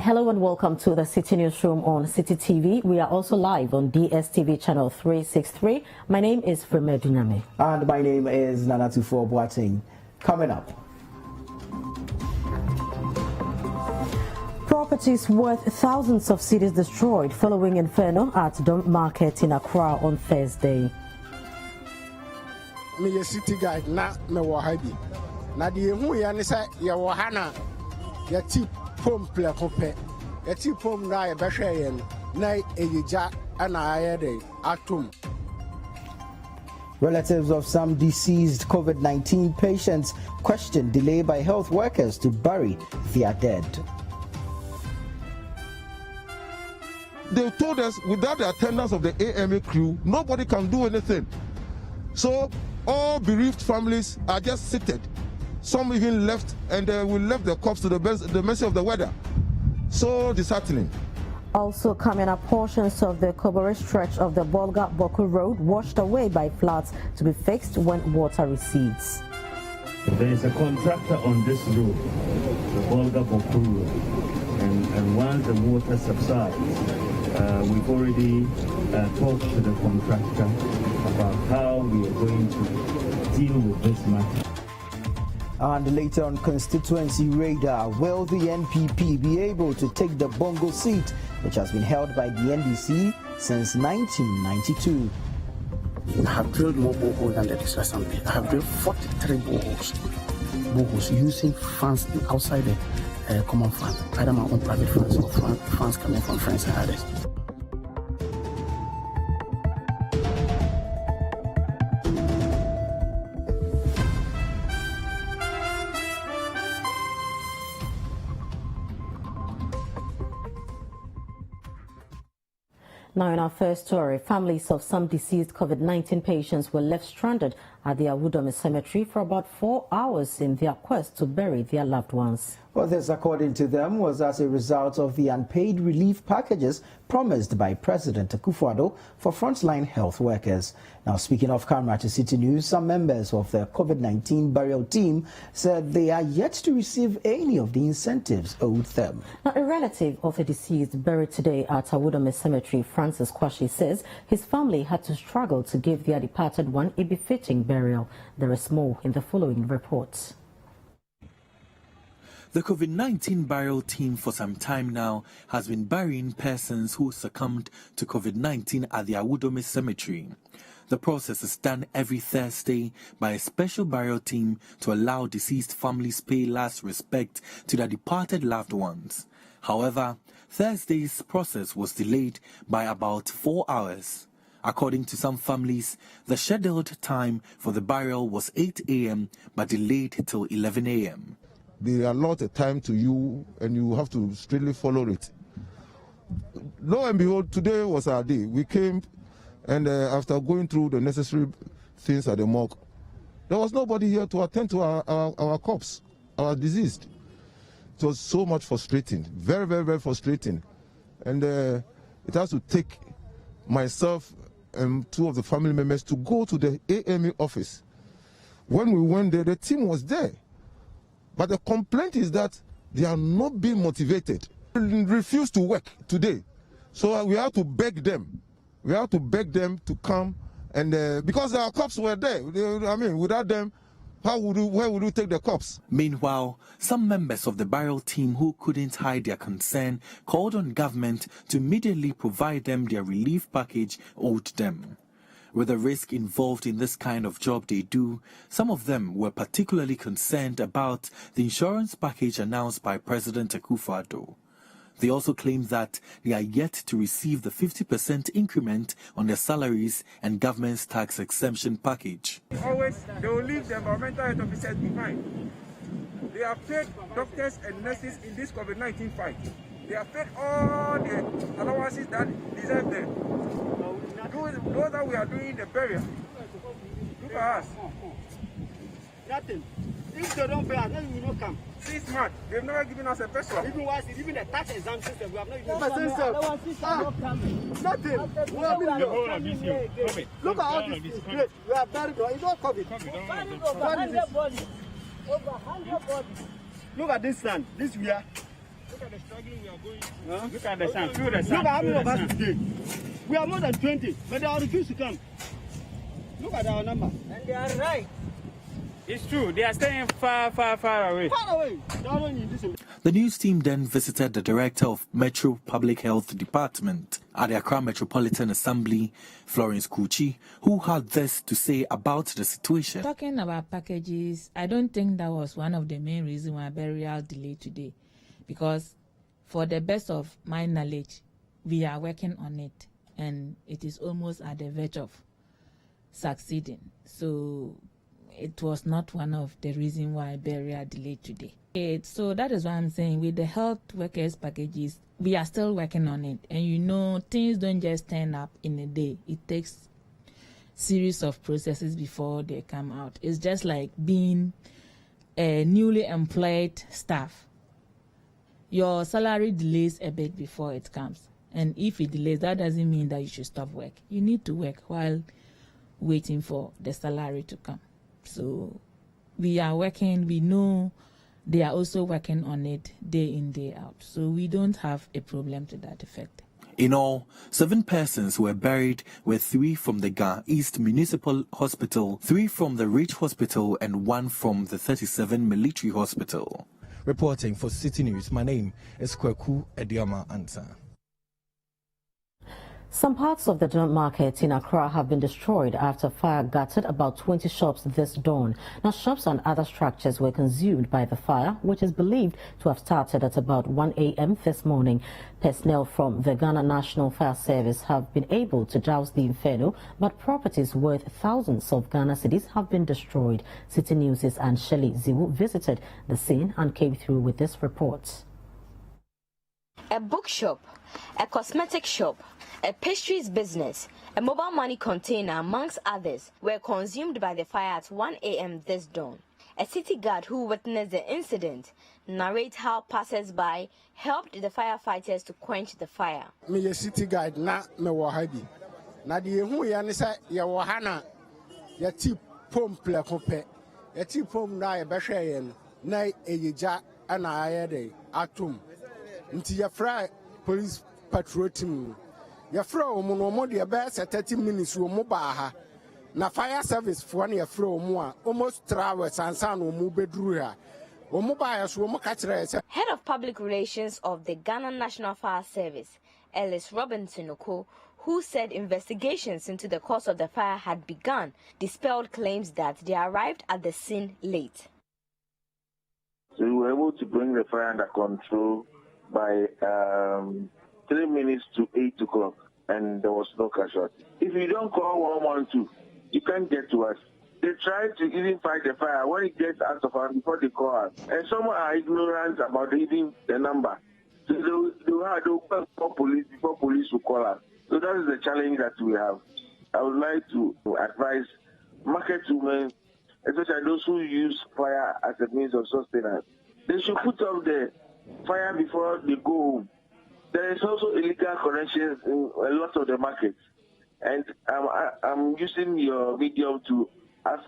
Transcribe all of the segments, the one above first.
Hello and welcome to the Citi Newsroom on Citi TV. We are also live on DSTV channel 363. My name is Frema Adunyame. And my name is Tuffour Boateng. Coming up. Properties worth thousands of cedis destroyed following inferno at Dump Market in Accra on Thursday. Me a city guide na me wo habi. Na de hu ya ne say ye wo ha na ye ti pom ple kope. Ye ti pom na ye behwe ye na eyija ana aye dey atom. Relatives of some deceased COVID-19 patients question delay by health workers to bury their dead. They told us without the attendance of the AMA crew, nobody can do anything. So all bereaved families are just seated. Some even left, and we left the corpse to the mercy of the weather. So disheartening. Also coming up, portions of the Kobore stretch of the Bongo Road washed away by floods to be fixed when water recedes. There is a contractor on this road, the Bongo Road, and once the water subsides, we've already talked to the contractor about how we are going to deal with this matter. And later on constituency radar, will the NPP be able to take the Bongo seat, which has been held by the NDC since 1992? I have drilled more boreholes than the District Assembly. I have drilled 43 boreholes using funds outside the common fund, either my own private funds or funds coming from friends and others. Now in our first story, families of some deceased COVID-19 patients were left stranded at the Adunyame cemetery for about 4 hours in their quest to bury their loved ones. Well, this, according to them, was as a result of the unpaid relief packages promised by President Tuffour for frontline health workers. Now, speaking off camera to Citi News, some members of the COVID-19 burial team said they are yet to receive any of the incentives owed them. Now, a relative of a deceased buried today at Adunyame cemetery, Francis Kwashi, says his family had to struggle to give their departed one a befitting burial. There is more in the following report. The COVID-19 burial team for some time now has been burying persons who succumbed to COVID-19 at the Adunyame cemetery. The process is done every Thursday by a special burial team to allow deceased families pay last respect to their departed loved ones. However, Thursday's process was delayed by about 4 hours. According to some families, the scheduled time for the burial was 8 a.m. but delayed till 11 a.m. They allot a time to you, and you have to strictly follow it. Lo and behold, today was our day. We came, and after going through the necessary things at the morgue, there was nobody here to attend to our corpse, our deceased. It was so much frustrating, very, very, very frustrating. And it has to take myself and 2 of the family members to go to the AMA office. When we went there, the team was there. But the complaint is that they are not being motivated. They refuse to work today. So we have to beg them. We have to beg them to come, and because our cops were there. I mean, without them, where would we take the cops? Meanwhile, some members of the burial team who couldn't hide their concern called on government to immediately provide them their relief package owed them. With the risk involved in this kind of job they do, some of them were particularly concerned about the insurance package announced by President Tuffour. They also claim that they are yet to receive the 50% increment on their salaries and government's tax exemption package. Always, they will leave the environmental health officers behind. They have paid doctors and nurses in this COVID-19 fight. They have paid all the allowances that deserve them. Those that we are doing the burial. Look at us. Nothing. If they don't pay us, then we will not come. 6 months, they've never given us a peso. Even the tax exemption system, we have not even nothing. Look at all this. We have buried. It's not COVID. Look at this land. This we are. Look at the struggling we are going through. Huh? Look at the sun. Feel the sun. Look at how many of us today. We are more than 20, but they are refused to come. Look at our number. And they are right. It's true. They are staying far, far, far away. Far away. The news team then visited the director of Metro Public Health Department at the Accra Metropolitan Assembly, Florence Kuchi, who had this to say about the situation. Talking about packages, I don't think that was one of the main reasons why burial delayed today. Because for the best of my knowledge, we are working on it and it is almost at the verge of succeeding. So it was not one of the reasons why burial delayed today. So that is why I'm saying with the health workers packages, we are still working on it. And you know, things don't just turn up in a day. It takes series of processes before they come out. It's just like being a newly employed staff. Your salary delays a bit before it comes. And if it delays, that doesn't mean that you should stop work. You need to work while waiting for the salary to come. So we are working. We know they are also working on it day in, day out. So we don't have a problem to that effect. In all, 7 persons were buried, with 3 from the Ga East Municipal Hospital, 3 from the Rich Hospital, and 1 from the 37 Military Hospital. Reporting for Citi News, my name is Kweku Ediama Ansa. Some parts of the joint market in Accra have been destroyed after fire gutted about 20 shops this dawn. Now, shops and other structures were consumed by the fire, which is believed to have started at about 1 a.m. this morning. Personnel from the Ghana National Fire Service have been able to douse the inferno, but properties worth thousands of Ghana cedis have been destroyed. Citi News' and Shelley Ziwu visited the scene and came through with this report. A bookshop, a cosmetic shop, a pastries business, a mobile money container, amongst others, were consumed by the fire at 1 a.m. this dawn. A city guard who witnessed the incident narrates how passers-by helped the firefighters to quench the fire. Me a city guard na me wo habi. Na de hu ya ne say ye wo ha na ye ti pom pleko pe. Ye ti pom na ye behwe ye no na eyija ana aye de atom. Nti ye fra police patrol team. Your fro no de best 30 minutes wo ba ha na fire service for na your fro mo almost 3 hours ansa no mo bedru ha wo mo ba ya so mo ka kire. Head of Public Relations of the Ghana National Fire Service, Ellis Robinson Oko, who said investigations into the cause of the fire had begun, dispelled claims that they arrived at the scene late. So we were able to bring the fire under control by 3 minutes to 8 o'clock, and there was no casualty. If you don't call 112, you can't get to us. They try to even fight the fire when it gets out of hand before they call us. And some are ignorant about even the number. So they'll call police before police will call us. So that is the challenge that we have. I would like to advise market women, especially those who use fire as a means of sustenance. They should put off the fire before they go home. There is also illegal connections in a lot of the markets. And I'm using your medium to ask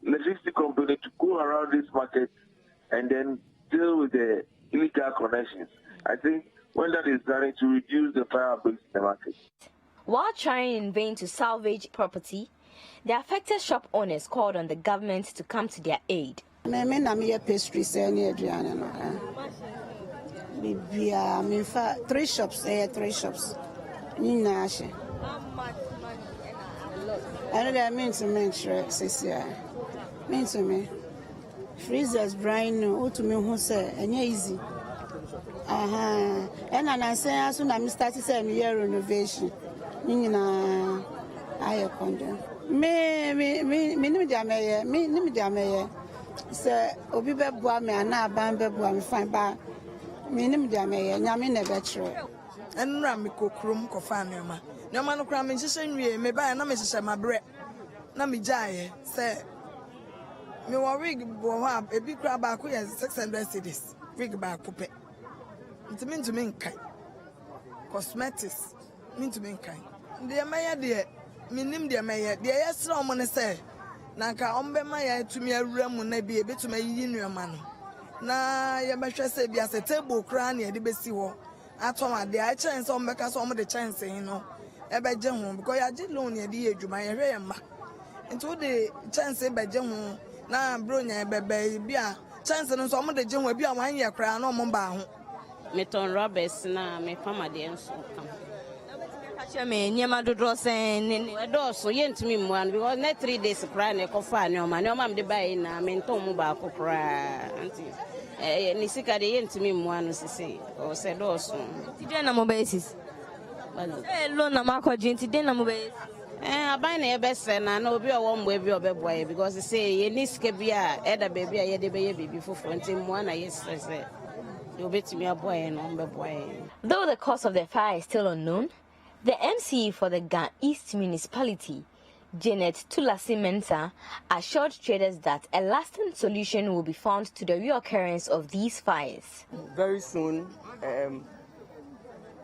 electricity company to go around this market and then deal with the illegal connections. I think when that is done, to reduce the fire breaks in the market. While trying in vain to salvage property, the affected shop owners called on the government to come to their aid. In fact, 3 shops. 3 shops. How much money? I don't mean to mention, mean to me. Freezers brand new. To me, who say, and easy. And I say, as soon as I started saying year renovation, I condemn. Me, say, Obibe Boame, and now Bambe Boame, fine by. Minim diame nyame na betro enra me kokrom kofa anema nyama no kra me hihye nwie me ba na me hihye mabre na me jaye se me wo rig bo ha ebi kra ba ko ye 600 cedis rig ba ko pe ntimi nkai cosmetics ntimi nkai de maya de minim de maya de yesra omo ne se na nka ombe maya tumi awura mu na bi ebetuma yi nuama no na yɛbɛhwɛ sɛ bi ase table kra na yɛde bɛsi hɔ atɔn ade a chance on bɛka so the chance no ɛbɛgye ho because yɛagye loan yɛde yɛ adwuma yɛhwɛ yɛ mma nti wode chance bɛgye ho na bronya bɛbɛ bi a chance no so de gye ho bi a wan yɛ kra na ɔmo ba ho meton robbers na me famade nso kam me nyema dodro sen ne so yentumi mmoa no because na 3 days kra na ekofa ne oma me de bai na me nton mu ba akokra anti ni sika de yentumi mmoa no sisi o se do so ti de na mo basis lo na makoji ti de na mo basis aban na yebese na obi owo mbo bi obeboye because say ye ni sika bia eda baby a ye de be ye baby fofo nti mmoa na ye stress Though the cause of the fire is still unknown, the MCE for the Ga East Municipality, Janet Tulasi Mensah, assured traders that a lasting solution will be found to the reoccurrence of these fires. Very soon,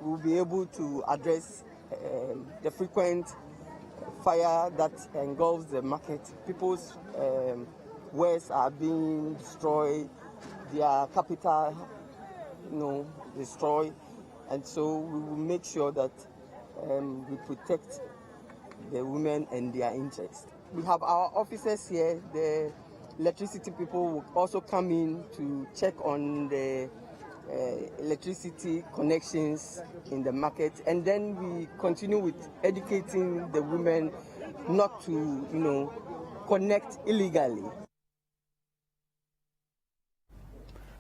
we'll be able to address the frequent fire that engulfs the market. People's wares are being destroyed, their capital destroy, and so we will make sure that we protect the women and their interests. We have our officers here. The electricity people will also come in to check on the electricity connections in the market, and then we continue with educating the women not to, connect illegally.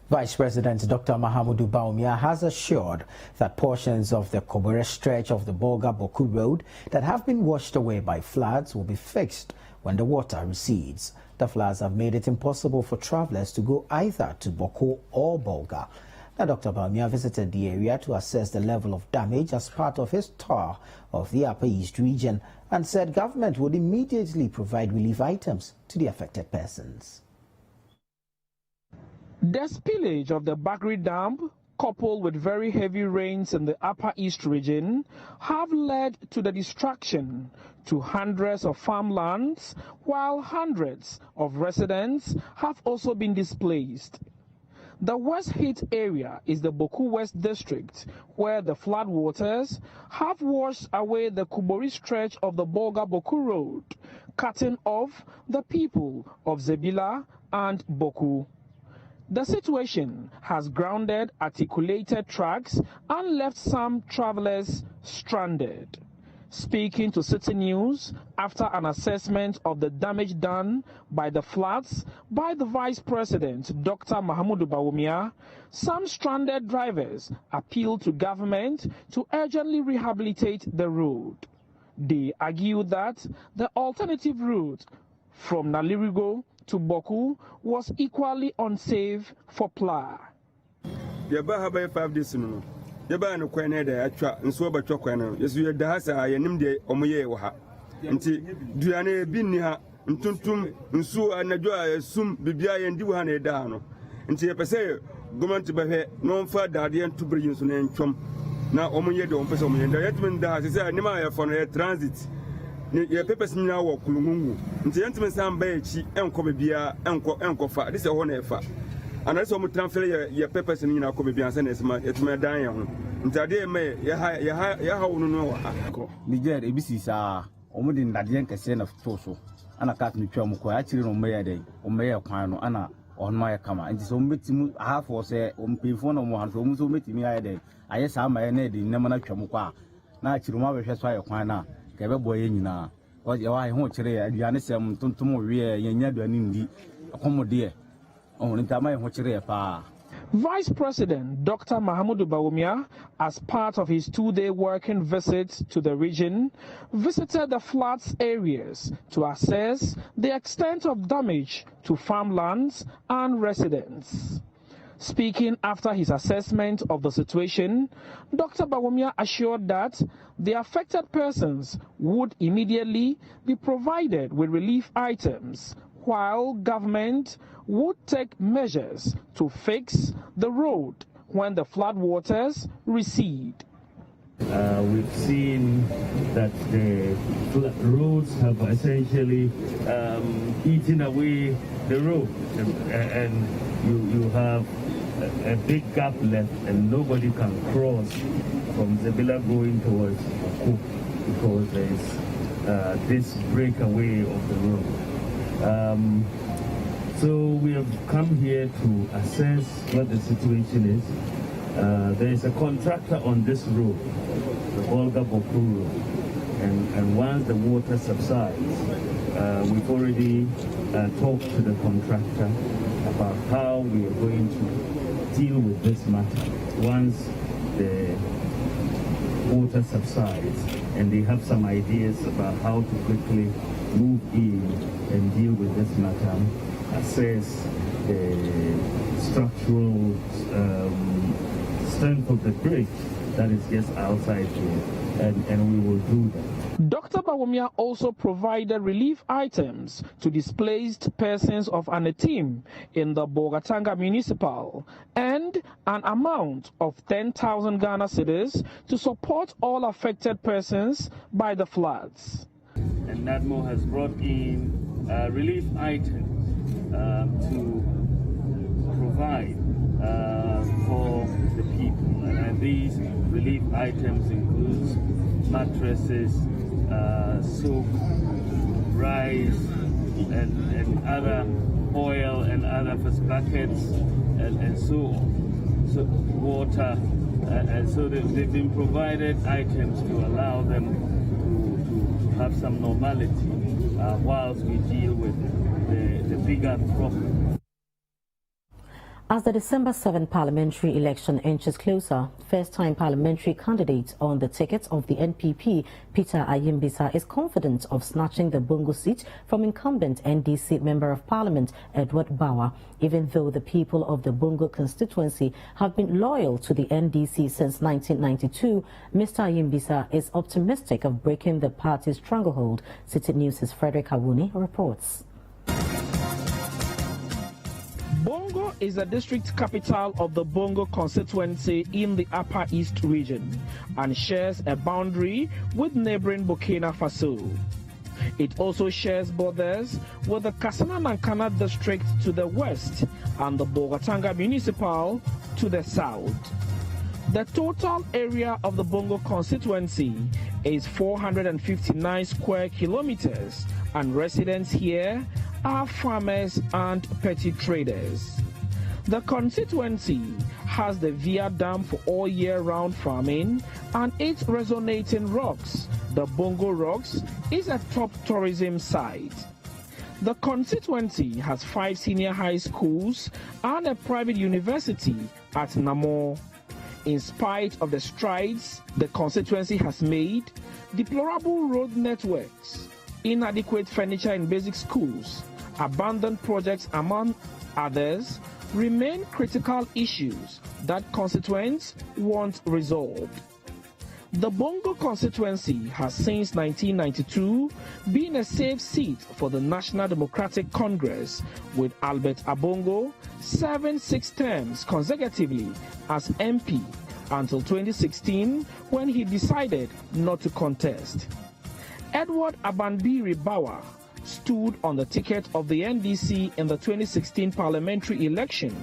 Vice President Dr. Mahamudu Bawumia has assured that portions of the Kobore stretch of the Bolga-Boku Road that have been washed away by floods will be fixed when the water recedes. The floods have made it impossible for travelers to go either to Boku or Bolga. Now, Dr. Bawumia visited the area to assess the level of damage as part of his tour of the Upper East region and said government would immediately provide relief items to the affected persons. The spillage of the Bagri Dam, coupled with very heavy rains in the Upper East region, have led to the destruction to hundreds of farmlands, while hundreds of residents have also been displaced. The worst hit area is the Boku West district, where the flood waters have washed away the Kubori stretch of the Bolga-Boku Road, cutting off the people of Zebila and Boku. The situation has grounded articulated tracks and left some travelers stranded. Speaking to Citi News after an assessment of the damage done by the floods by the Vice President, Dr. Mahamudu Bawumia, some stranded drivers appealed to government to urgently rehabilitate the road. They argued that the alternative route from Nalirigo to Boku was equally unsafe for plough. Yaba have 5 days no. Yaba no kwane da atwa nso ba twa kwane. Yesu ye da hasa yenim de omoye wo ha. Nti duane bi ni ha ntuntum nso anadwo asum bibia ye ndi wo ha na da no. Nti ye pese government behwe no mfa dade ntubri nso na ntwom na omoye de ompese omoye da yetmin da hasa se anima ye for no transit. Ye papers nyina wo kulungu nti yentime san ba echi enko bebia enko fa de se ho na efa ana se o mu transfer ye papers nyina ko bebia san esma yetime dan ye ho nti ade me ye ha wo no wa Niger ebisi sa o mu de ndade nkese na to so ana ka tunu twa mu ko a chiri no meya den o meya kwan no ana onma ya kama nti so mbetimu half o se o mpefo no mo han so mu so metimi aye den aye sa ma ye na de nem na twa mu kwa na chiri ma behwe so aye kwan na kebe boye nyina o je wa ho kire ya aduane sem tontom wie yenya aduane ndi akomode o ntama ho kire pa. Vice President Dr. Mahamudu Bawumia, as part of his 2-day working visit to the region, visited the floods areas to assess the extent of damage to farmlands and residents. Speaking after his assessment of the situation, Dr. Bawumia assured that the affected persons would immediately be provided with relief items, while government would take measures to fix the road when the flood waters recede. We've seen that the roads have essentially eaten away the road, and you have a big gap left and nobody can cross from Zebila going towards Cook because there is this breakaway of the road. So we have come here to assess what the situation is. There is a contractor on this road, the Bongo road, and once the water subsides, we've already talked to the contractor about how we are going to deal with this matter once the water subsides, and they have some ideas about how to quickly move in and deal with this matter, assess the structural strength of the bridge that is just outside here, and we will do that. Dr. Bawumia also provided relief items to displaced persons of Anetim in the Boateng municipal and an amount of 10,000 Ghana cedis to support all affected persons by the floods. And NADMO has brought in relief items to provide for the people. And these relief items include mattresses, soap, rice, and other oil and other buckets, and so on. So water, and so they've been provided items to allow them to have some normality whilst we deal with the bigger problem. As the December 7 parliamentary election inches closer, first-time parliamentary candidate on the ticket of the NPP, Peter Ayimbisa, is confident of snatching the Bongo seat from incumbent NDC Member of Parliament Edward Bawa. Even though the people of the Bongo constituency have been loyal to the NDC since 1992, Mr. Ayimbisa is optimistic of breaking the party's stranglehold. Citi News' Frederick Awuni reports. Bongo is the district capital of the Bongo constituency in the Upper East region and shares a boundary with neighboring Burkina Faso. It also shares borders with the Kassina Nankana district to the west and the Boateng municipal to the south. The total area of the Bongo constituency is 459 square kilometers, and residents here are farmers and petty traders. The constituency has the Via Dam for all year-round farming and its resonating rocks. The Bongo Rocks is a top tourism site. The constituency has 5 senior high schools and a private university at Namor. In spite of the strides the constituency has made, deplorable road networks, inadequate furniture in basic schools, abandoned projects among others, remain critical issues that constituents want resolved. The Bongo constituency has since 1992 been a safe seat for the National Democratic Congress, with Albert Abongo serving 6 terms consecutively as MP until 2016, when he decided not to contest. Edward Abanbiri Bawa stood on the ticket of the NDC in the 2016 parliamentary election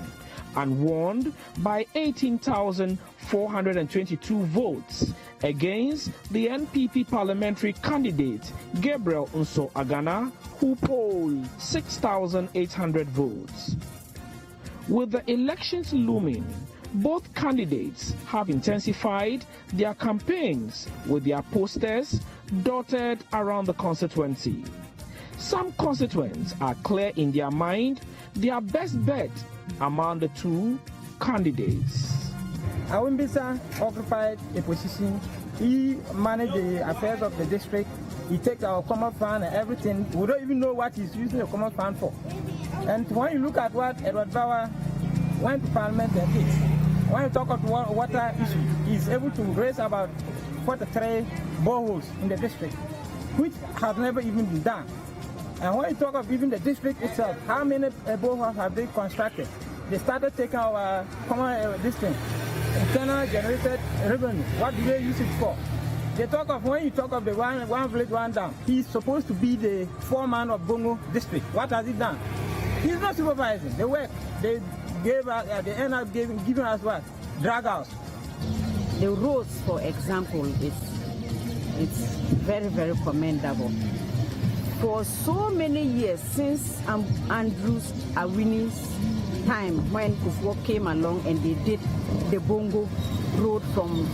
and won by 18,422 votes against the NPP parliamentary candidate Gabriel Nso Agana, who polled 6,800 votes. With the elections looming, both candidates have intensified their campaigns with their posters dotted around the constituency. Some constituents are clear in their mind their best bet among the 2 candidates. Ayimbisa occupied a position. He managed the affairs of the district. He takes our common fund and everything. We don't even know what he's using the common fund for. And when you look at what Edward Bawa went to Parliament and did, when you talk about water issue, he's able to raise about 43 boreholes in the district, which have never even been done. And when you talk of even the district itself, how many boreholes have they constructed? They started taking our common internal generated revenue. What do they use it for? They talk of, when you talk of the one village, one dam, he's supposed to be the foreman of Bongo district. What has he done? He's not supervising the work. They they end up giving us what? Drag house. The roads, for example, it's very, very commendable. For so many years since Andrews Awini's time, when Tuffour came along and they did the Bongo road from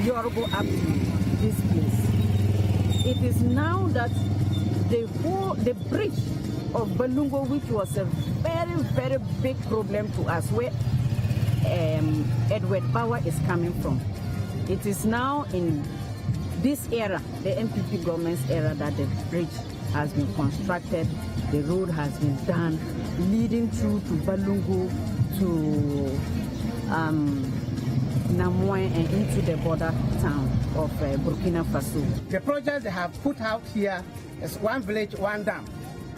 Yoruba up to this place, it is now that the bridge of Balungo, which was a very, very big problem to us, where Edward Bauer is coming from. It is now in this era, the MPP government's era, that the bridge has been constructed, the road has been done, leading through to Balungo, to Namoy, and into the border town of Burkina Faso. The projects they have put out here is one village, one dam,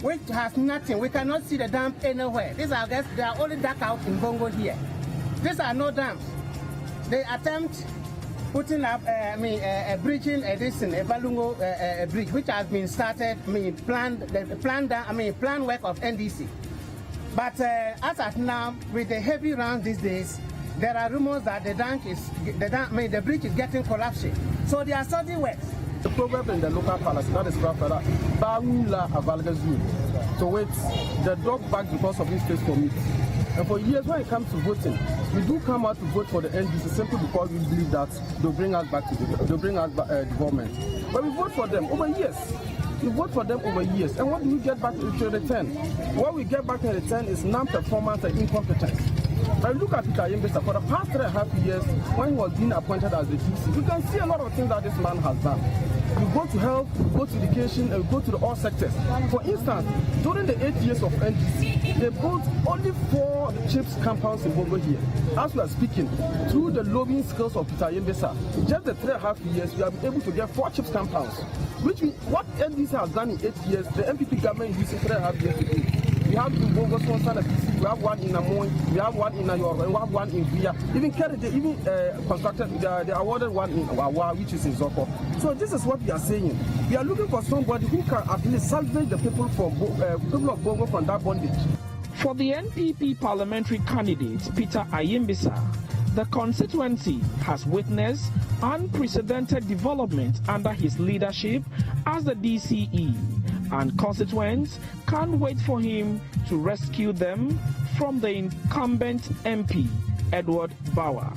which has nothing. We cannot see the dam anywhere. These are just, they are only dug out in Bongo here. These are no dams. They attempt putting up a bridging addition, a Balungo bridge, which has been started, planned work of NDC. But as at now, with the heavy rain these days, there are rumors that the bridge is getting collapsing. So they are starting works. The proverb in the local palace, that is Rafara, Bangla Avalgazu. So it's the dog back because of this place for me. And for years, when it comes to voting, we do come out to vote for the NDC simply because we believe that they'll bring us back to the government. But we vote for them over years. We vote for them over years. And what do we get back to return? What we get back in return is non-performance and incompetence. I look at Peter Ayembesa for the past 3.5 years when he was being appointed as the GC. You can see a lot of things that this man has done. You go to health, you go to education, and you go to the all sectors. For instance, during the 8 years of NDC, they built only 4 chips compounds in Bongo here. As we are speaking, through the lobbying skills of Peter Ayembesa, just the 3.5 years, we have been able to get 4 chips compounds. Which means what NDC has done in 8 years, the MPP government is using 3.5 years to do. We have in Bongo, we have one in Namoy, we have one in Nayor, and we have one in Via. Even constructed, they awarded one in Wawa, which is in Zoko. So this is what we are saying. We are looking for somebody who can at least salvage the people of Bongo from that bondage. For the NPP parliamentary candidate, Peter Ayembesa, the constituency has witnessed unprecedented development under his leadership as the DCE, and constituents can't wait for him to rescue them from the incumbent MP, Edward Bauer.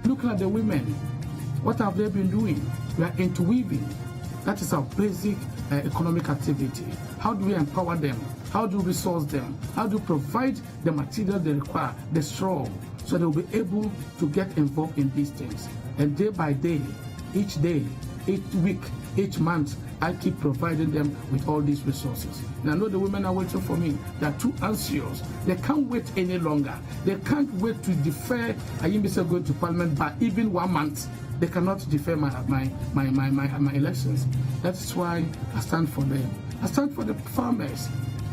Looking at the women, what have they been doing? We are interweaving. That is our basic economic activity. How do we empower them? How do we resource them? How do we provide the material they require, the straw, so they will be able to get involved in these things? And day by day, each week, each month, I keep providing them with all these resources. And I know the women are waiting for me. They are too anxious. They can't wait any longer. They can't wait to defer Ayembesa going to Parliament by even 1 month. They cannot defer my elections. That's why I stand for them. I stand for the farmers.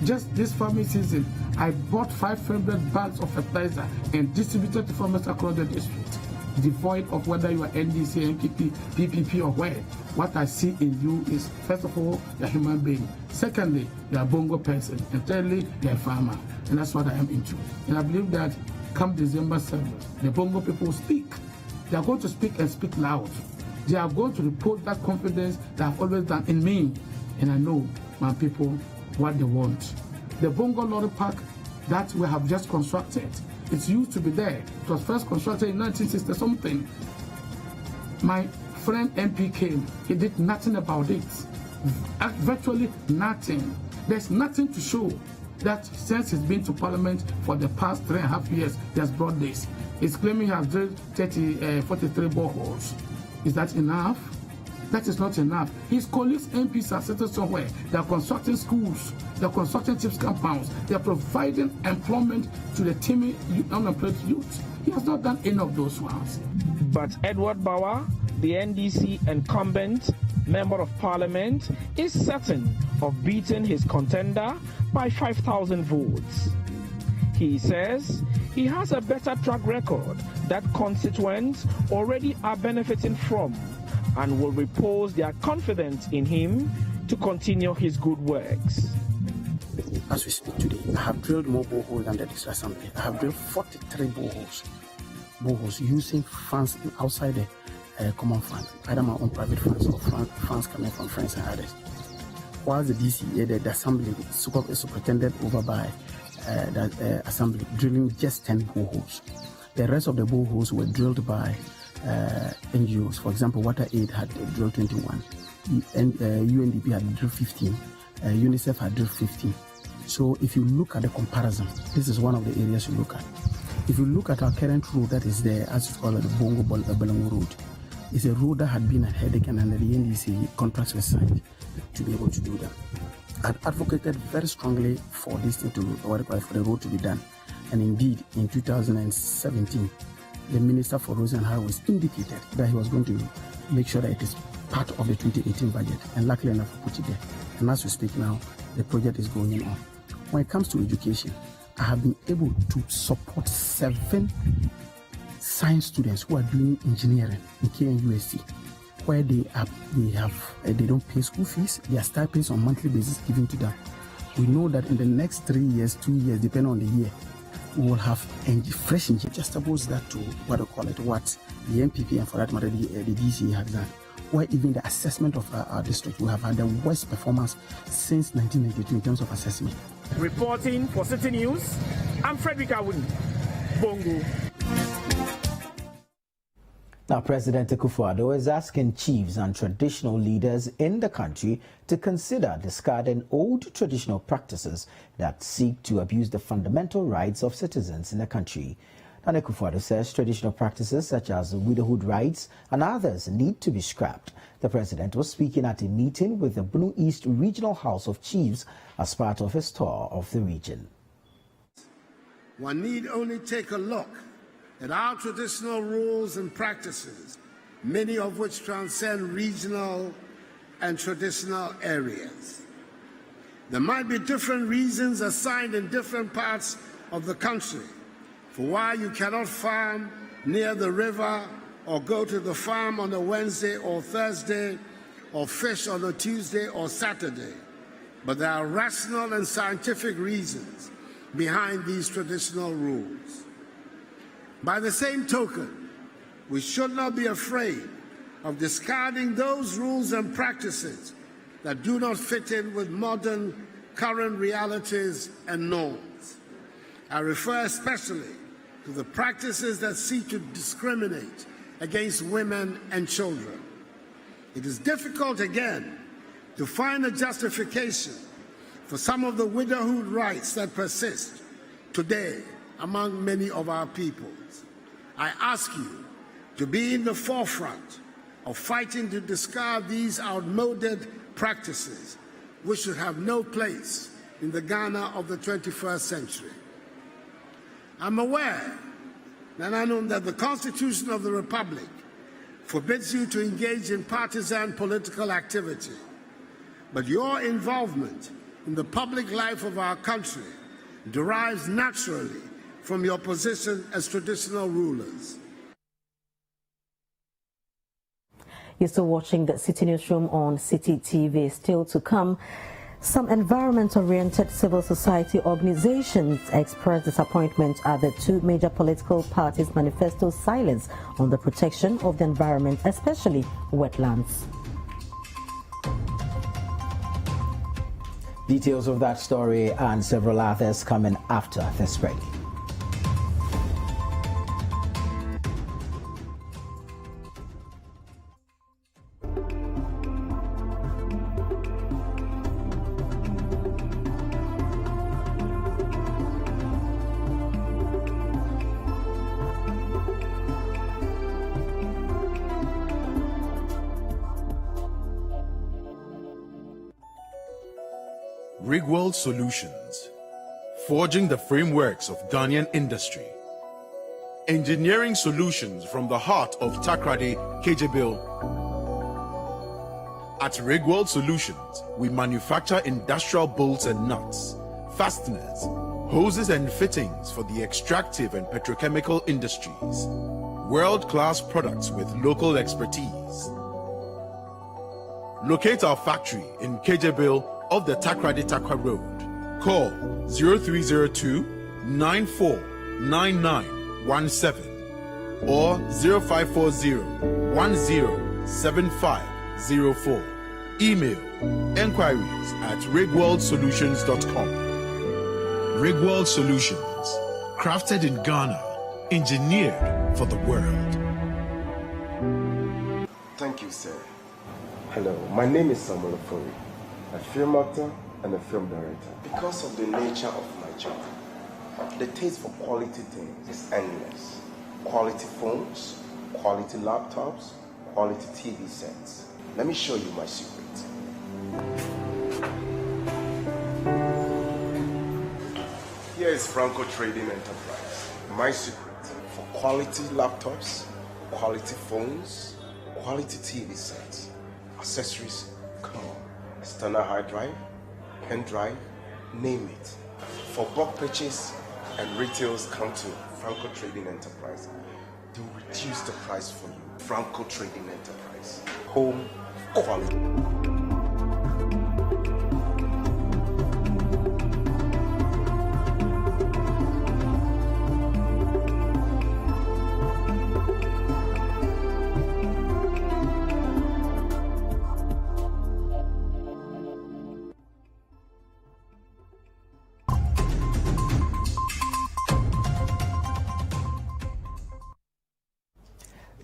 Just this farming season, I bought 500 bags of fertilizer and distributed to farmers across the district, devoid of whether you are NDC, MPP, PPP, or where. What I see in you is, first of all, you're a human being. Secondly, you're a Bongo person. And thirdly, you're a farmer. And that's what I am into. And I believe that come December 7th, the Bongo people will speak. They are going to speak and speak loud. They are going to repose that confidence that I've always done in me. And I know, my people, what they want. The Bongo Lorry Park that we have just constructed, it's used to be there. It was first constructed in 1960-something. My friend MP came. He did nothing about it. Virtually nothing. There's nothing to show that since he's been to Parliament for the past 3.5 years, he has brought this. He's claiming he has drilled 43 boreholes. Is that enough? That is not enough. His colleagues, MPs, are sitting somewhere. They are constructing schools. They are constructing chips compounds. They are providing employment to the teeming unemployed youth. He has not done any of those ones. But Edward Bauer, the NDC incumbent member of parliament, is certain of beating his contender by 5,000 votes. He says he has a better track record that constituents already are benefiting from, and will repose their confidence in him to continue his good works. as we speak today. I have drilled more boreholes than the district assembly. I have drilled 43 boreholes using funds outside the common fund, either my own private funds or funds coming from friends and others. While the DCA, the assembly, is superintended over by the assembly, drilling just 10 boreholes. The rest of the boreholes were drilled by NGOs. For example, Water Aid had drilled 21, UNDP had drilled 15, UNICEF had drilled 15. So if you look at the comparison, this is one of the areas you look at. If you look at our current road that is there, as you call it, the Bongo Road, it's a road that had been a headache, and under the NDC contracts were signed to be able to do that. I advocated very strongly for this thing for the road to be done. And indeed, in 2017, the Minister for Roads and Highways indicated that he was going to make sure that it is part of the 2018 budget. And luckily enough, we put it there. And as we speak now, the project is going on. When it comes to education, I have been able to support 7 science students who are doing engineering in KNUST, where they don't pay school fees. Their stipends on monthly basis given to them. We know that in the next 3 years, 2 years, depending on the year, we will have fresh engineering. Just oppose that to what the MPP and for that matter the DCA has done, where even the assessment of our district, we have had the worst performance since 1992 in terms of assessment. Reporting for Citi News, I'm Frederick Awuni, Bongo. Now, President Tuffour is asking chiefs and traditional leaders in the country to consider discarding old traditional practices that seek to abuse the fundamental rights of citizens in the country. Now, Tuffour says traditional practices such as widowhood rights and others need to be scrapped. The president was speaking at a meeting with the Blue East Regional House of Chiefs as part of his tour of the region. One need only take a look at our traditional rules and practices, many of which transcend regional and traditional areas. There might be different reasons assigned in different parts of the country for why you cannot farm near the river or go to the farm on a Wednesday or Thursday or fish on a Tuesday or Saturday. But there are rational and scientific reasons behind these traditional rules. By the same token, we should not be afraid of discarding those rules and practices that do not fit in with modern current realities and norms. I refer especially to the practices that seek to discriminate against women and children. It is difficult, again, to find a justification for some of the widowhood rights that persist today among many of our peoples. I ask you to be in the forefront of fighting to discard these outmoded practices, which should have no place in the Ghana of the 21st century. I'm aware that the Constitution of the Republic forbids you to engage in partisan political activity, but your involvement in the public life of our country derives naturally from your position as traditional rulers. You're still watching the Citi Newsroom on Citi TV. Still to come, some environment-oriented civil society organizations expressed disappointment at the 2 major political parties' manifesto silence on the protection of the environment, especially wetlands. Details of that story and several others coming after this break. Rigworld Solutions, forging the frameworks of Ghanaian industry. Engineering solutions from the heart of Takrady, Kejebil. At Rigworld Solutions, we manufacture industrial bolts and nuts, fasteners, hoses and fittings for the extractive and petrochemical industries. World-class products with local expertise. Locate our factory in Kejebil off the Takrady Takwa Road. Call 0302 949917 or 0540 107504. Email enquiries@rigworldsolutions.com. Rigworld Solutions, crafted in Ghana, engineered for the world. Thank you, sir. Hello, my name is Samuel Ofori, a film actor and a film director. Because of the nature of my job, the taste for quality things is endless. Quality phones, quality laptops, quality TV sets. Let me show you my secret. Here is Franco Trading Enterprise. My secret for quality laptops, quality phones, quality TV sets, accessories, come on. External hard drive, pen drive, name it. For bulk purchase and retails, come to Franco Trading Enterprise. They will reduce the price for you. Franco Trading Enterprise. Home quality.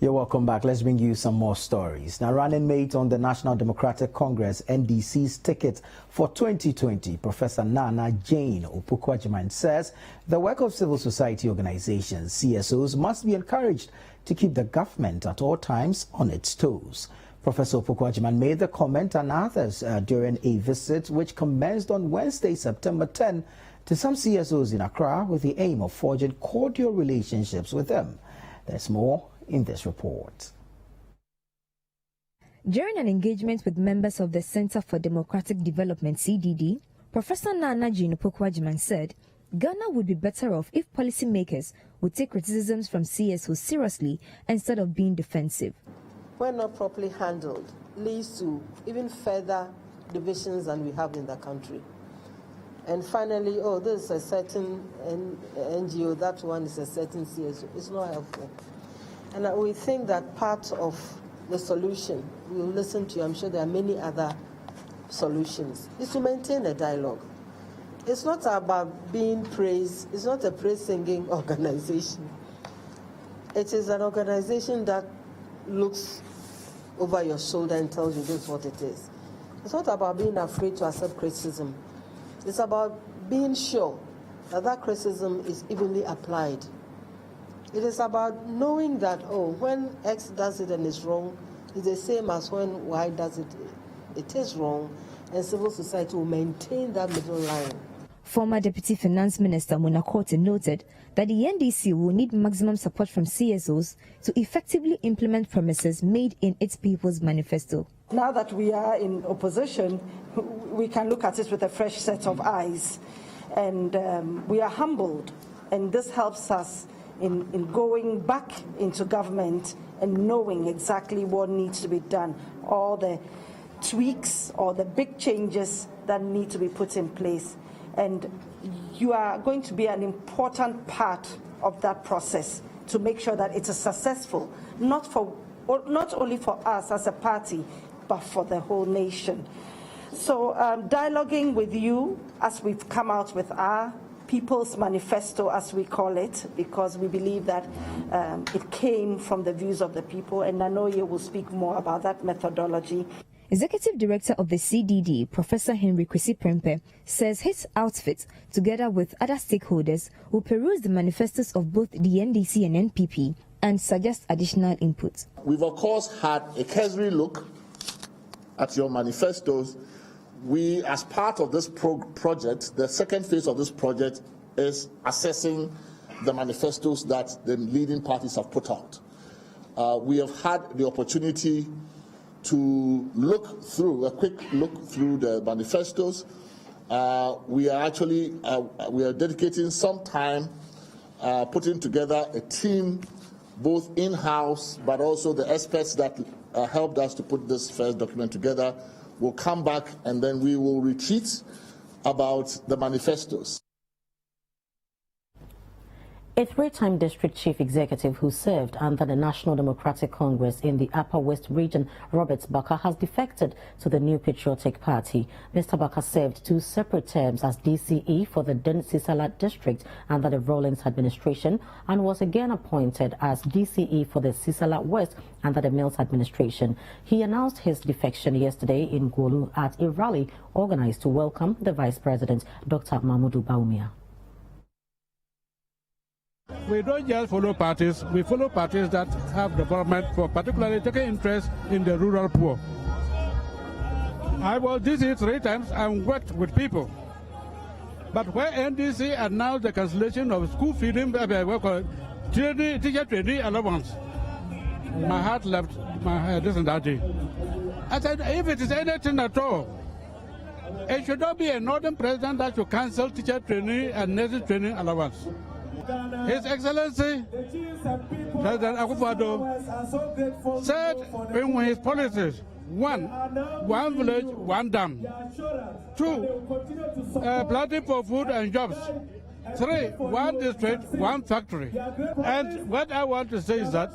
You're welcome back. Let's bring you some more stories. Now, running mate on the National Democratic Congress NDC's ticket for 2020, Professor Nana Jane Opoku-Agyeman says the work of civil society organizations, CSOs, must be encouraged to keep the government at all times on its toes. Professor Opoku-Agyeman made the comment and others during a visit which commenced on Wednesday, September 10, to some CSOs in Accra with the aim of forging cordial relationships with them. There's more in this report. During an engagement with members of the Center for Democratic Development (CDD), Professor Nana Jane Opoku-Agyeman said Ghana would be better off if policymakers would take criticisms from CSOs seriously instead of being defensive. When not properly handled, leads to even further divisions than we have in the country. And finally, oh, this is a certain NGO, that one is a certain CSO. It's not helpful. And we think that part of the solution, we'll listen to you, I'm sure there are many other solutions, is to maintain a dialogue. It's not about being praised, it's not a praise-singing organization. It is an organization that looks over your shoulder and tells you this is what it is. It's not about being afraid to accept criticism. It's about being sure that that criticism is evenly applied. It is about knowing that, oh, when X does it and it's wrong, it's the same as when Y does it, it is wrong, and civil society will maintain that middle line. Former Deputy Finance Minister Mona Korte noted that the NDC will need maximum support from CSOs to effectively implement promises made in its People's Manifesto. Now that we are in opposition, we can look at it with a fresh set of eyes, and we are humbled, and this helps us in going back into government and knowing exactly what needs to be done, all the tweaks or the big changes that need to be put in place. And you are going to be an important part of that process to make sure that it is successful, not only for us as a party, but for the whole nation. So dialoguing with you as we've come out with our People's Manifesto, as we call it, because we believe that it came from the views of the people, and Nanoye will speak more about that methodology. Executive Director of the CDD, Professor Henry Kwesi Prempeh, says his outfit, together with other stakeholders, will peruse the manifestos of both the NDC and NPP and suggest additional input. We've, of course, had a cursory look at your manifestos. We, as part of this project, the second phase of this project is assessing the manifestos that the leading parties have put out. We have had the opportunity to look through, a quick look through the manifestos. We are dedicating some time putting together a team, both in-house, but also the experts that helped us to put this first document together. We'll come back and then we will retreat about the manifestos. A three-time district chief executive who served under the National Democratic Congress in the Upper West region, Robert Baker, has defected to the New Patriotic Party. Mr. Baker served 2 separate terms as DCE for the Den-Sisala district under the Rawlings administration and was again appointed as DCE for the Sisala West under the Mills administration. He announced his defection yesterday in Gulu at a rally organized to welcome the Vice President, Dr. Mahmoudou Bawumia. We don't just follow parties, we follow parties that have development for particularly taking interest in the rural poor. I was DC 3 times and worked with people. But when NDC announced the cancellation of school feeding, teacher training allowance, my heart left my head this and that day. I said, if it is anything at all, it should not be a northern president that should cancel teacher training and nursing training allowance. His Excellency President Akufo-Addo said in his policies, 1 village, 1 dam. 2, planting for food and jobs. 3, 1 district, 1 factory. And what I want to say is that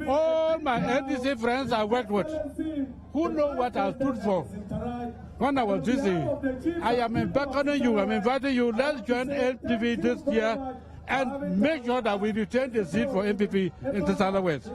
all my NDC friends I worked with, who know what I stood for when I was DC, I am beckoning you, I'm inviting you, let's join LTV this year and make sure that we retain the seat for MPP in Sisala West.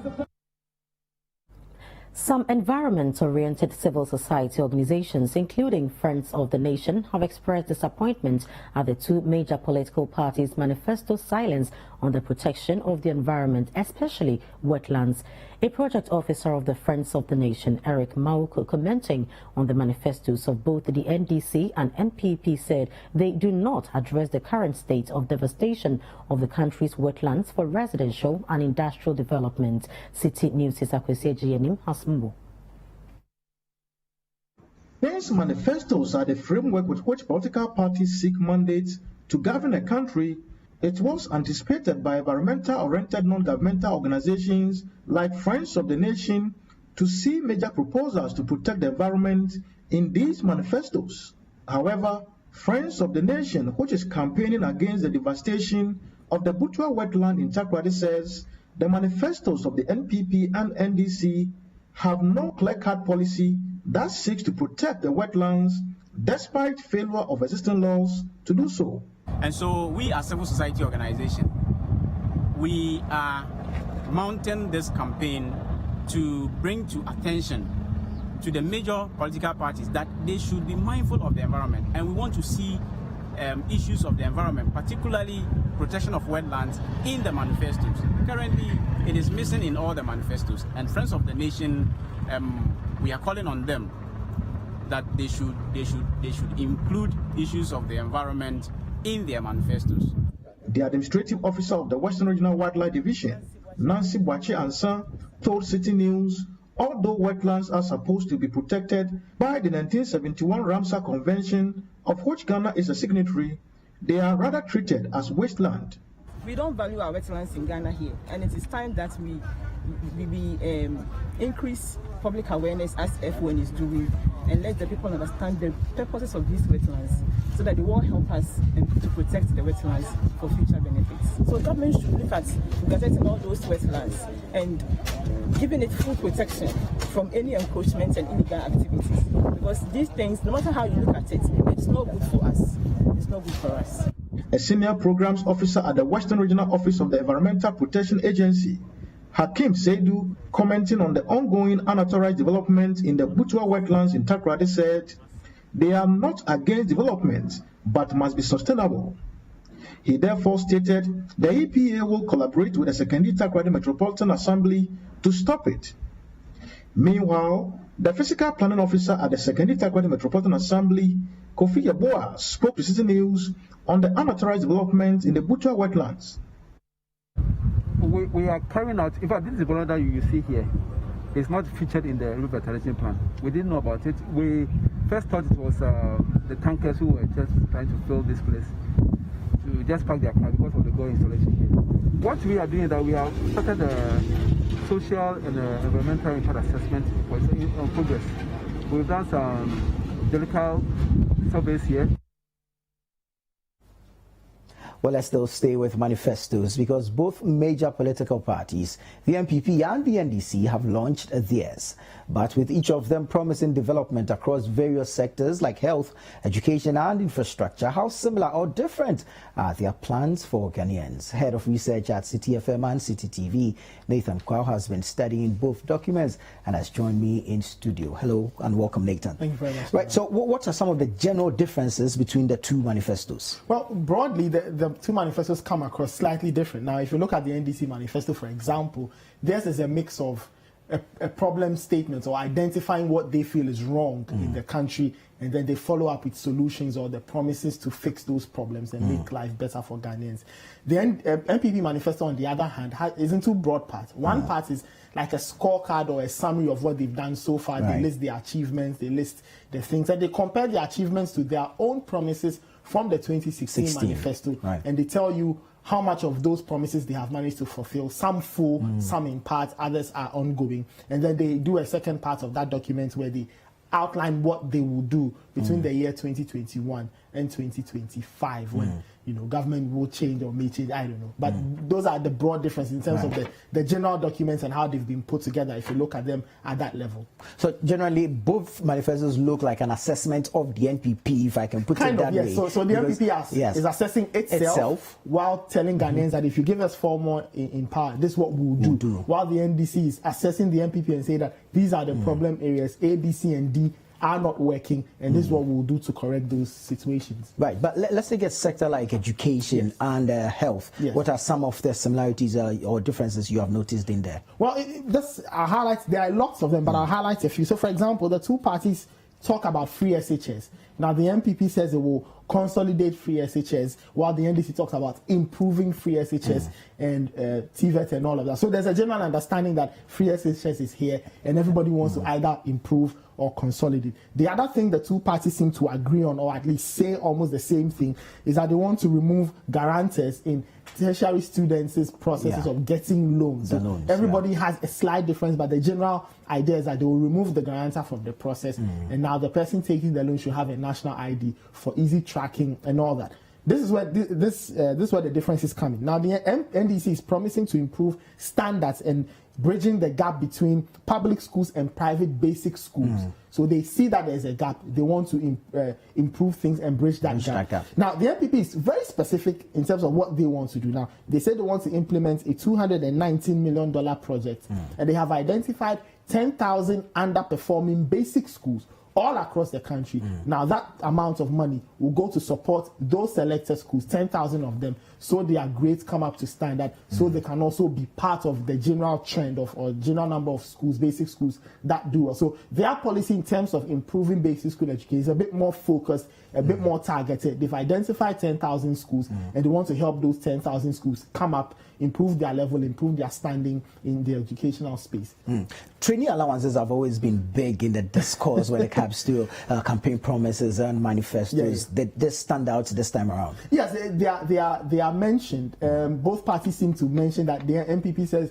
Some environment-oriented civil society organizations, including Friends of the Nation, have expressed disappointment at the 2 major political parties' manifesto silence on the protection of the environment, especially wetlands. A project officer of the Friends of the Nation, Eric Mauko, commenting on the manifestos of both the NDC and NPP, said they do not address the current state of devastation of the country's wetlands for residential and industrial development. Citi News' Akwesi Ejianim has more. These manifestos are the framework with which political parties seek mandates to govern a country. It was anticipated by environmental-oriented non-governmental organizations like Friends of the Nation to see major proposals to protect the environment in these manifestos. However, Friends of the Nation, which is campaigning against the devastation of the Butua wetland in Takoradi, says the manifestos of the NPP and NDC have no clear-cut policy that seeks to protect the wetlands despite failure of existing laws to do so. And so we as civil society organization, we are mounting this campaign to bring to attention to the major political parties that they should be mindful of the environment. And we want to see issues of the environment, particularly protection of wetlands, in the manifestos. Currently, it is missing in all the manifestos. And Friends of the Nation, we are calling on them that they should include issues of the environment in their manifestos. The administrative officer of the Western Regional Wildlife Division, Nancy Bwachi Ansa, told Citi News, although wetlands are supposed to be protected by the 1971 Ramsar Convention, of which Ghana is a signatory, they are rather treated as wasteland. We don't value our wetlands in Ghana here, and it is time that we increase public awareness as F1 is doing, and let the people understand the purposes of these wetlands so that they will help us to protect the wetlands for future benefits. So government should look at protecting all those wetlands and giving it full protection from any encroachment and illegal activities, because these things, no matter how you look at it, it's not good for us. It's not good for us. A senior programs officer at the Western Regional Office of the Environmental Protection Agency, Hakim Seidu, commenting on the ongoing unauthorized development in the Butua wetlands in Takoradi, said they are not against development but must be sustainable. He therefore stated the EPA will collaborate with the Secondary Takoradi Metropolitan Assembly to stop it. Meanwhile, the physical planning officer at the Secondary Takoradi Metropolitan Assembly, Kofi Yeboah, spoke to Citi News on the unauthorized development in the Butua wetlands. We are carrying out, in fact, this development that you see here is not featured in the revitalization plan. We didn't know about it. We first thought it was the tankers who were just trying to fill this place to just park their car because of the gold installation here. What we are doing is that we have started a social and environmental impact assessment in progress. We've done some geological surveys here. Well, let's still stay with manifestos because both major political parties, the NPP and the NDC, have launched theirs. But with each of them promising development across various sectors like health, education and infrastructure, how similar or different are their plans for Ghanaians? Head of research at Citi FM and Citi TV, Nathan Kwao, has been studying both documents and has joined me in studio. Hello and welcome, Nathan. Thank you very much. Right, so what are some of the general differences between the two manifestos? Well, broadly, the two manifestos come across slightly different. Now, if you look at the NDC manifesto, for example, theirs is a mix of a problem statement or identifying what they feel is wrong in the country, and then they follow up with solutions or the promises to fix those problems and make life better for Ghanaians. The NPP manifesto, on the other hand, is in two broad parts. One part is like a scorecard or a summary of what they've done so far. Right. They list their achievements, they list the things, and they compare the achievements to their own promises from the 2016 manifesto, and they tell you how much of those promises they have managed to fulfill. Some full, some in part, others are ongoing. And then they do a second part of that document where they outline what they will do between the year 2021 and 2025 when government will change or may change, I don't know. But those are the broad differences in terms of the general documents and how they've been put together if you look at them at that level. So generally both manifestos look like an assessment of the NPP, if I can put it that way. So the NPP is assessing itself while telling Ghanaians that if you give us 4 more in power, this is what we'll do. While the NDC is assessing the NPP and say that these are the problem areas, A, B, C and D are not working, and this is what we'll do to correct those situations. Right, but let's take a sector like education and health. What are some of the similarities or differences you have noticed in there? Well, there are lots of them, but I'll highlight a few. So, for example, the two parties talk about free SHS. Now, the NPP says it will consolidate free SHS, while the NDC talks about improving free SHS and TVET and all of that. So there's a general understanding that free SHS is here, and everybody wants to either improve or consolidate. The other thing the two parties seem to agree on, or at least say almost the same thing, is that they want to remove guarantors in tertiary students' processes of getting loans. Everybody has a slight difference, but the general idea is that they will remove the guarantor from the process, and now the person taking the loan should have a national ID for easy tracking and all that. This is where the difference is coming. Now, the NDC is promising to improve standards and bridging the gap between public schools and private basic schools. So they see that there's a gap. They want to improve things and bridge that gap. Now, the NPP is very specific in terms of what they want to do. Now, they said they want to implement a $219 million project, and they have identified 10,000 underperforming basic schools all across the country. Now, that amount of money will go to support those selected schools, 10,000 of them, so their grades come up to standard, so they can also be part of the general trend of or general number of schools, basic schools that do. So their policy in terms of improving basic school education is a bit more focused, a bit more targeted. They've identified 10,000 schools, and they want to help those 10,000 schools come up, improve their level, improve their standing in the educational space. Trainee allowances have always been big in the discourse when it comes to campaign promises and manifestos. They stand out this time around. Yes, they are mentioned. Both parties seem to mention that the NPP says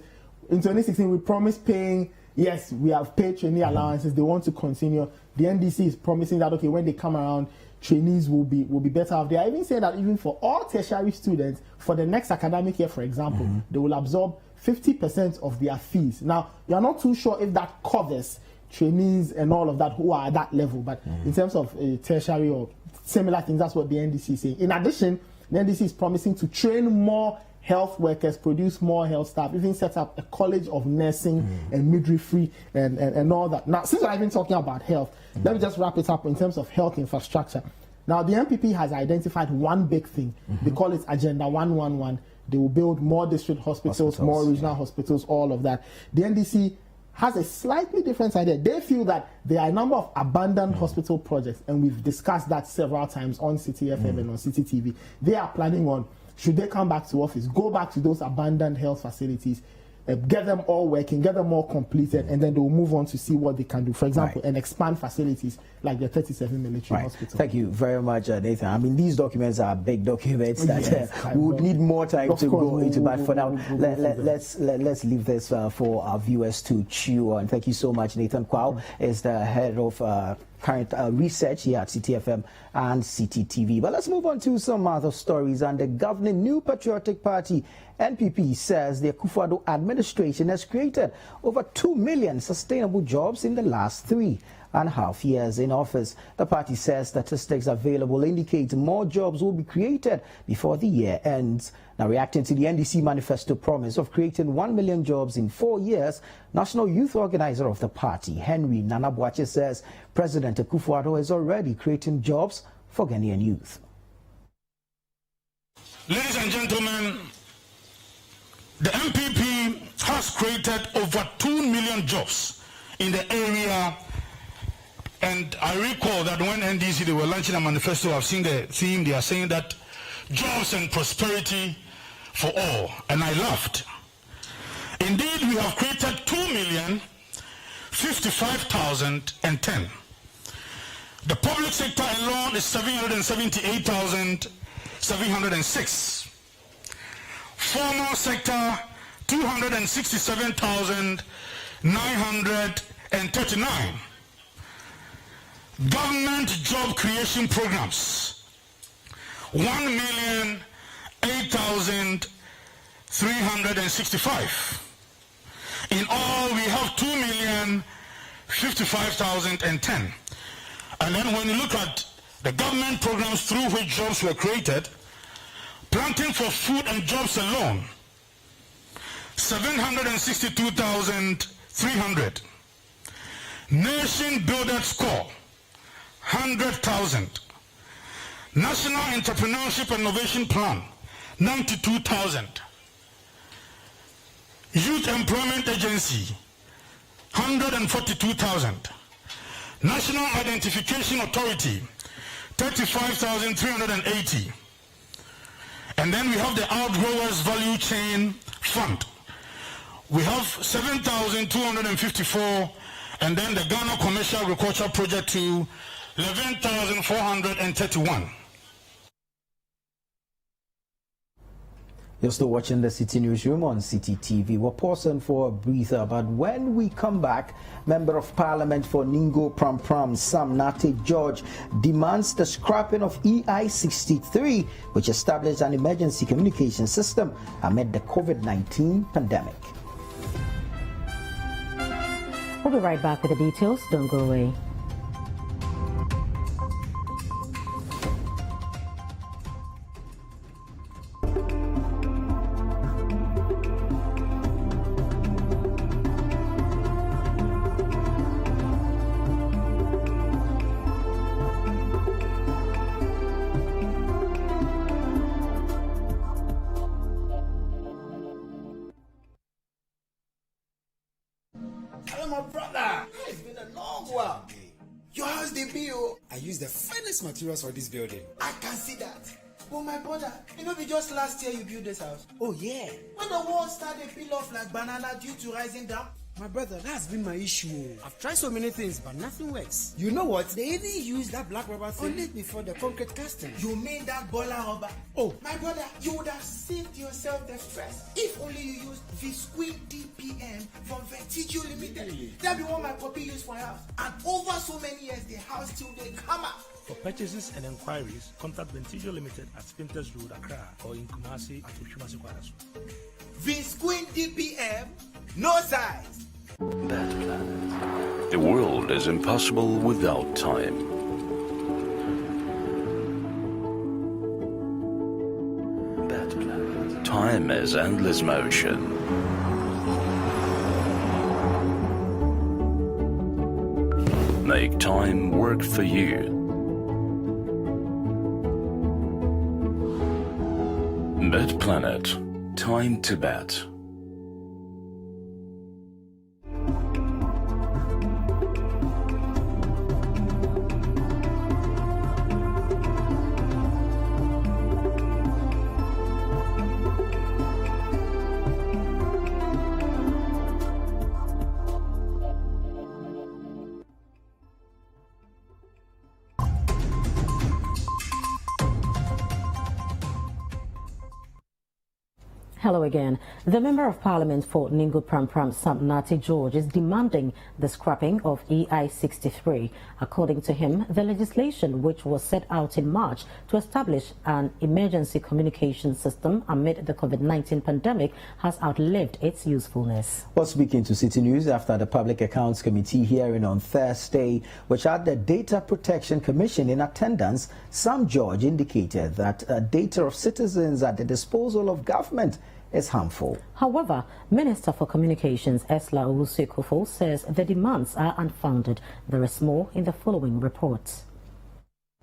in 2016 we promised paying. Yes, we have paid trainee allowances. They want to continue. The NDC is promising that when they come around, trainees will be better off. They are even saying that even for all tertiary students for the next academic year, for example, they will absorb 50% of their fees. Now, you are not too sure if that covers trainees and all of that who are at that level, but in terms of tertiary or similar things, that's what the NDC is saying. In addition, the NDC is promising to train more health workers, produce more health staff, even set up a college of nursing and midwifery and all that. Now, since I've been talking about health, let me just wrap it up in terms of health infrastructure. Now, the NPP has identified one big thing. They call it Agenda 111. They will build more district hospitals, more regional hospitals, all of that. The NDC has a slightly different idea. They feel that there are a number of abandoned hospital projects, and we've discussed that several times on Citi FM and on Citi TV. They are planning on, should they come back to office, go back to those abandoned health facilities, get them all working, get them all completed, and then they'll move on to see what they can do. For example, and expand facilities like the 37 military hospitals. Thank you very much, Nathan. I mean, these documents are big documents that we would need more time to go into. But for now, let's leave this for our viewers to chew on. Thank you so much. Nathan Kwao is the head of current research here at Citi FM and Citi TV. But let's move on to some other stories. And the governing New Patriotic Party, NPP, says the Tuffour administration has created over 2 million sustainable jobs in the last 3.5 years in office. The party says statistics available indicate more jobs will be created before the year ends. Now, reacting to the NDC manifesto promise of creating 1 million jobs in 4 years, national youth organizer of the party, Henry Nana Boateng, says President Tuffour is already creating jobs for Ghanaian youth. Ladies and gentlemen, the MPP has created over 2 million jobs in the area. And I recall that when NDC they were launching a manifesto, I've seen the theme, they are saying that jobs and prosperity for all. And I laughed. Indeed, we have created 2,055,010. The public sector alone is 778,706. Formal sector, 267,939. Government job creation programs, 1,008,365. In all, we have 2,055,010. And then when you look at the government programs through which jobs were created, planting for food and jobs alone, 762,300. Nation Builder Score, 100,000. National Entrepreneurship and Innovation Plan, 92,000. Youth Employment Agency, 142,000. National Identification Authority, 35,380. And then we have the Outgrowers Value Chain Fund. We have 7,254, and then the Ghana Commercial Agriculture Project to 11,431. You're still watching the Citi Newsroom on Citi TV. We're pausing for a breather, but when we come back, Member of Parliament for Ningo Pram Sam Nate George demands the scrapping of EI63, which established an emergency communication system amid the COVID-19 pandemic. We'll be right back with the details. Don't go away. The finest materials for this building. I can see that. Oh my brother, you know, just last year you built this house. Oh yeah. When the walls started to peel off like banana due to rising down. My brother, that's been my issue. I've tried so many things, but nothing works. You know what? They even use that black rubber thing only before the concrete casting. You mean that boiler rubber? Oh. My brother, you would have saved yourself the stress if only you used Visqueen DPM from Vertigio Limited. Really? That be what my puppy used for house. And over so many years, the house till they come up. For purchases and inquiries, contact Ventigio Limited at Spinters Road, Accra, or in Kumasi at Oshumasi Kwarasu. Visqueen DPM, no size. That planet. The world is impossible without time. That planet. Time is endless motion. Make time work for you. Bet Planet. Time to bet. Hello again. The Member of Parliament for Ningo Pram Sam Nati George is demanding the scrapping of EI 63. According to him, the legislation which was set out in March to establish an emergency communication system amid the COVID-19 pandemic has outlived its usefulness. Well, speaking to Citi News after the Public Accounts Committee hearing on Thursday, which had the Data Protection Commission in attendance, Sam George indicated that data of citizens at the disposal of government is harmful. However, Minister for Communications Esla Owusu-Ekufo says the demands are unfounded. There is more in the following reports.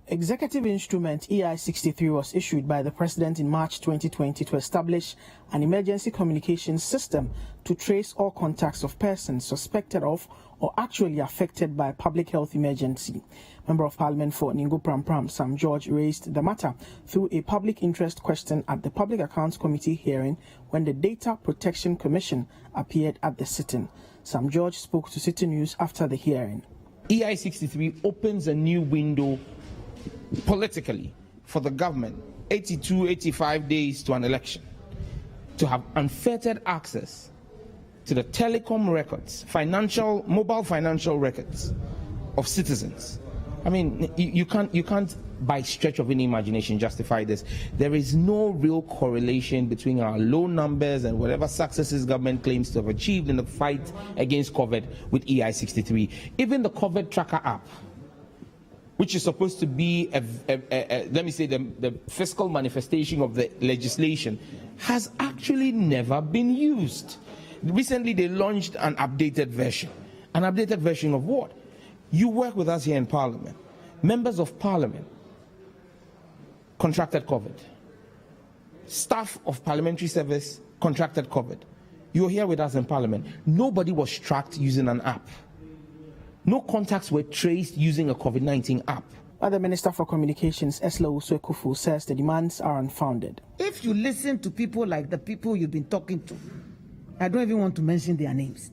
Executive Instrument EI 63 was issued by the President in March 2020 to establish an emergency communications system to trace all contacts of persons suspected of or actually affected by a public health emergency. Member of Parliament for Ningo Pram Sam George raised the matter through a public interest question at the Public Accounts Committee hearing when the Data Protection Commission appeared at the sitting. Sam George spoke to Citi News after the hearing. EI 63 opens a new window politically for the government, 85 days to an election, to have unfettered access to the telecom records, mobile financial records of citizens. I mean, you can't by stretch of any imagination justify this. There is no real correlation between our low numbers and whatever successes government claims to have achieved in the fight against COVID with EI 63. Even the COVID tracker app, which is supposed to be, let me say, the fiscal manifestation of the legislation, has actually never been used. Recently, they launched an updated version. An updated version of what? You work with us here in Parliament. Members of Parliament contracted COVID. Staff of parliamentary service contracted COVID. You're here with us in Parliament. Nobody was tracked using an app. No contacts were traced using a COVID-19 app. But the Minister for Communications, Esla Owusu-Ekufo, says the demands are unfounded. If you listen to people like the people you've been talking to, I don't even want to mention their names,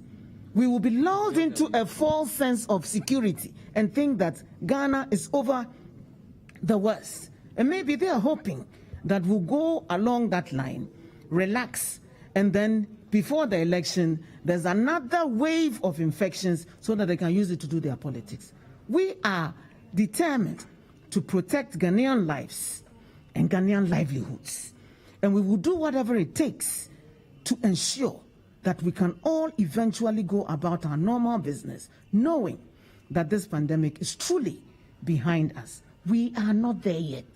we will be lulled into a false sense of security and think that Ghana is over the worst. And maybe they are hoping that we'll go along that line, relax, and then before the election, there's another wave of infections so that they can use it to do their politics. We are determined to protect Ghanaian lives and Ghanaian livelihoods. And we will do whatever it takes to ensure that we can all eventually go about our normal business, knowing that this pandemic is truly behind us. We are not there yet.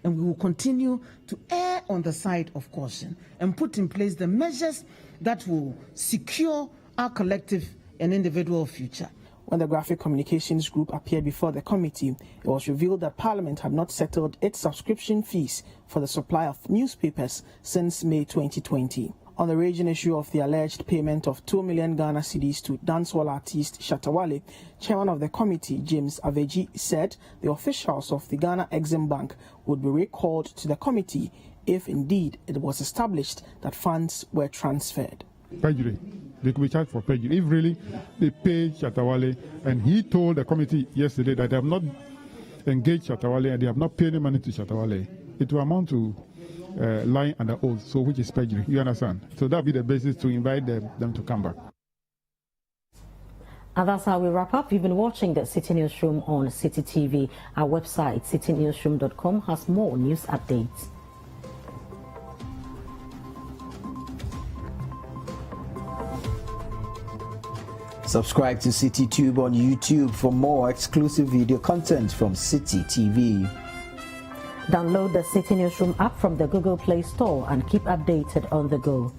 And we will continue to err on the side of caution and put in place the measures that will secure our collective and individual future. When the Graphic Communications Group appeared before the committee, it was revealed that Parliament had not settled its subscription fees for the supply of newspapers since May 2020. On the raging issue of the alleged payment of 2 million Ghana cedis to dancehall artist Shatta Wale, chairman of the committee, James Aveji, said the officials of the Ghana Exim Bank would be recalled to the committee if indeed it was established that funds were transferred. Perjury. They could be charged for perjury. If really they paid Shatta Wale, and he told the committee yesterday that they have not engaged Shatta Wale and they have not paid any money to Shatta Wale, it will amount to lying under oath, so which is perjury. You understand? So that will be the basis to invite them to come back. And that's how we wrap up. You've been watching the Citi Newsroom on Citi TV. Our website, citinewsroom.com, has more news updates. Subscribe to CityTube on YouTube for more exclusive video content from Citi TV. Download the Citi Newsroom app from the Google Play Store and keep updated on the go.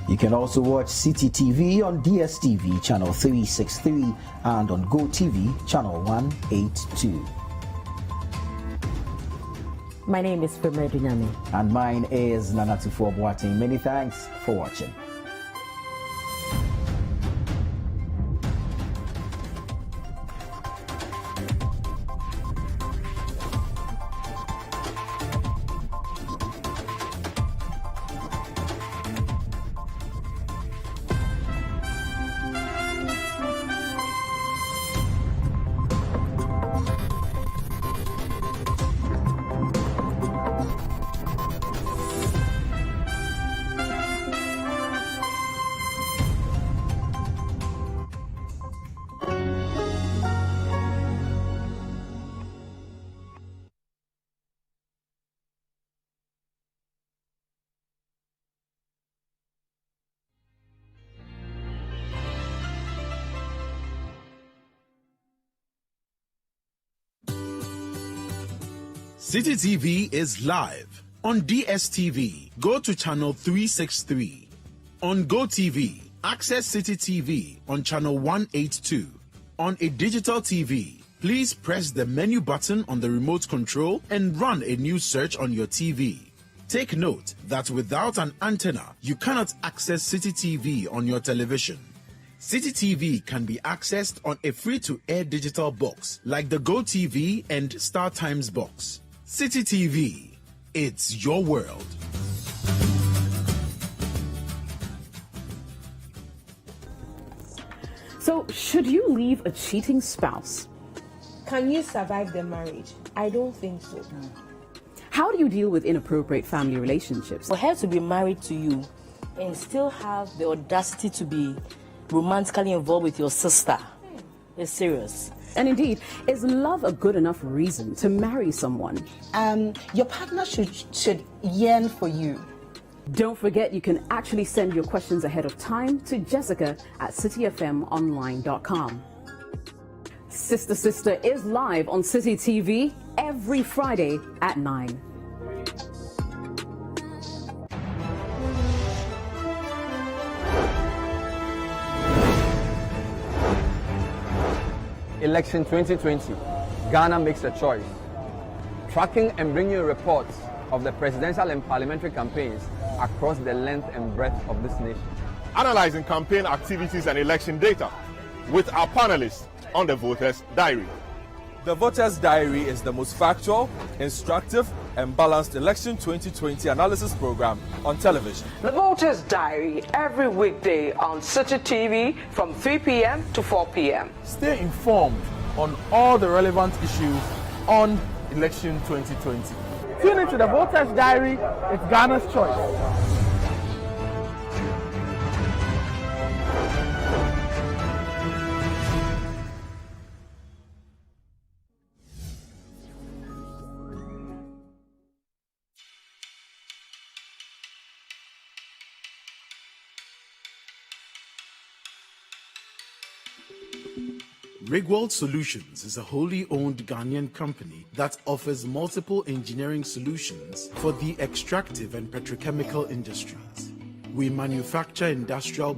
You can also watch Citi TV on DSTV channel 363 and on GoTV channel 182. My name is Frema Adunyame. And mine is Tuffour Boateng. Many thanks for watching. Citi TV is live. On DSTV, go to channel 363. On GoTV, access Citi TV on channel 182. On a digital TV, please press the menu button on the remote control and run a new search on your TV. Take note that without an antenna, you cannot access Citi TV on your television. Citi TV can be accessed on a free-to-air digital box like the GoTV and StarTimes box. Citi TV, it's your world. So, should you leave a cheating spouse? Can you survive the marriage? I don't think so. How do you deal with inappropriate family relationships? For her to be married to you and still have the audacity to be romantically involved with your sister is serious. And indeed, is love a good enough reason to marry someone? Your partner should yearn for you. Don't forget, you can actually send your questions ahead of time to Jessica at citifmonline.com. Sister Sister is live on Citi TV every Friday at 9. Election 2020, Ghana makes a choice. Tracking and bringing reports of the presidential and parliamentary campaigns across the length and breadth of this nation. Analyzing campaign activities and election data with our panelists on the Voters' Diary. The Voters' Diary is the most factual, instructive, and balanced election 2020 analysis program on television. The Voters' Diary every weekday on Citi TV from 3 p.m. to 4 p.m. Stay informed on all the relevant issues on election 2020. Tune into the Voters' Diary, it's Ghana's choice. Rigworld Solutions is a wholly owned Ghanaian company that offers multiple engineering solutions for the extractive and petrochemical industries. We manufacture industrial